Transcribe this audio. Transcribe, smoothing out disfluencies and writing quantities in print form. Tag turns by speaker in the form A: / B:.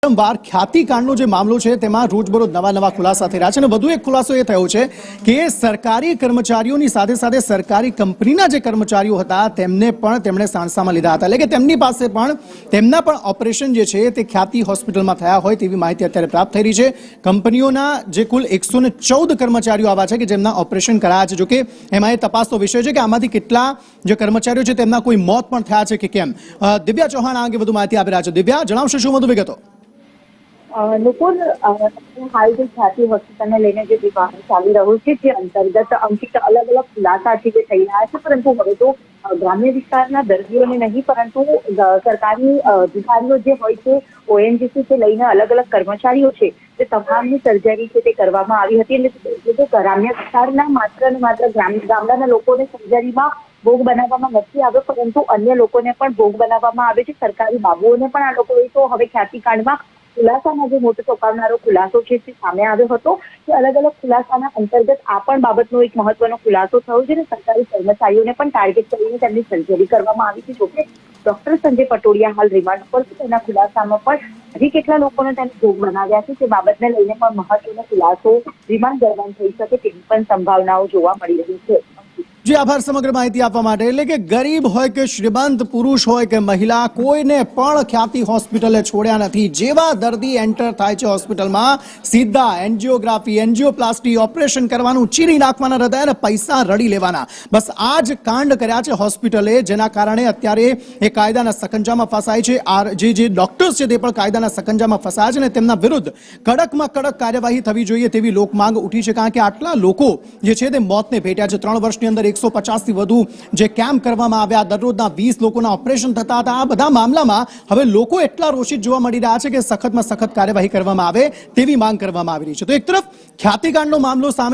A: વારંવાર ખ્યાતિકાંડનો જે મામલો છે તેમાં રોજબરોજ નવા ખુલાસા થઈ રહ્યા છે અને વધુ એક ખુલાસો એ થયો છે કે સરકારી કર્મચારીઓની સાથે સાથે સરકારી કંપનીના જે કર્મચારીઓ હતા તેમને પણ તેમણે સાણસામાં લીધા હતા, એટલે કે તેમની પાસે પણ તેમના પણ ઓપરેશન જે છે તે ખ્યાતિ હોસ્પિટલમાં થયા હોય તેવી માહિતી અત્યારે પ્રાપ્ત થઈ રહી છે। કંપનીઓના જે કુલ 114 કર્મચારીઓ આવા છે કે જેમના ઓપરેશન કરાયા છે। જોકે એમાં એ તપાસનો વિષય છે કે આમાંથી કેટલા જે કર્મચારીઓ છે તેમના કોઈ મોત પણ થયા છે કે કેમ। દિવ્યા ચૌહાણ આ અંગે વધુ માહિતી આપી રહ્યા છે। દિવ્યા, જણાવશો શું વધુ વિગતો?
B: નુપુર, હાલ જે ખ્યાતિ હોસ્પિટલને લઈને જે વિવાદ ચાલી રહ્યો છે તે અંતર્ગત અંકિત અલગ અલગ ખુલાસાથી જે થઈ રહ્યા છે, પરંતુ હવે તો ગ્રામ્ય વિસ્તારના દર્દીઓને નહીં પરંતુ સરકારી અધિકારીઓ જે હોય છે ઓએનજીસી થી લઈને અલગ અલગ કર્મચારીઓ છે તે તમામની સર્જરી છે તે કરવામાં આવી હતી। એટલે ગ્રામ્ય વિસ્તારના માત્ર ને માત્ર ગામડાના લોકોને સર્જરીમાં ભોગ બનાવવામાં નથી આવ્યો, પરંતુ અન્ય લોકોને પણ ભોગ બનાવવામાં આવે છે। સરકારી બાબુઓને પણ આ લોકોએ તો હવે ખ્યાતિકાંડમાં ખુલાસામાં જે મોટો ચોંકાવનારો ખુલાસો છે તે સામે આવ્યો હતો કે અલગ અલગ ખુલાસાના અંતર્ગત આ પણ બાબતનો એક મહત્વનો ખુલાસો થયો છે અને સરકારી કર્મચારીઓને પણ ટાર્ગેટ કરીને તેમની સર્જરી કરવામાં આવી છે। જોકે ડોક્ટર સંજય પટોડિયા હાલ રિમાન્ડ પર છે, તેના ખુલાસામાં પણ હજી કેટલા લોકોને તેને ભોગ બનાવ્યા છે તે બાબતને લઈને પણ મહત્વનો ખુલાસો રિમાન્ડ દરમિયાન થઈ શકે તેવી પણ સંભાવનાઓ જોવા મળી રહી છે।
A: જી આભાર સમગ્ર માહિતી આપવા માટે। એટલે કે ગરીબ હોય કે શ્રીમંત, પુરુષ હોય કે મહિલા, કોઈને પણ ખ્યાતિ હોસ્પિટલે છોડ્યા નથી। જેવા દર્દી એન્ટર થાય છે હોસ્પિટલમાં સીધા એન્જિયોગ્રાફી, એન્જિયોપ્લાસ્ટી, ઓપરેશન કરવાનું, ચીરી નાખવાના હૃદય અને પૈસા રડી લેવાના, બસ આ જ કાંડ કર્યા છે હોસ્પિટલે, જેના કારણે અત્યારે એ કાયદાના સકંજામાં ફસાય છે। જે ડોક્ટર્સ છે તે પણ કાયદાના સકંજામાં ફસાયા છે અને તેમના વિરુદ્ધ કડકમાં કડક કાર્યવાહી થવી જોઈએ તેવી લોકમાંગ ઉઠી છે, કારણ કે આટલા લોકો જે છે તે મોતને ભેટ્યા છે। 3 વર્ષની અંદર 150 થી વધુ જે કેમ્પ કરવામાં આવ્યા, દરરોજના 20 લોકોના ઓપરેશન થતા હતા। આ બધા મામલામાં હવે લોકો એટલા રોષિત જોવા મળી રહ્યા છે કે સખતમાં સખત કાર્યવાહી કરવામાં આવે તેવી માંગ કરવામાં આવી રહી છે। તો એક તરફ ખ્યાતિકાંડનો મામલો સામે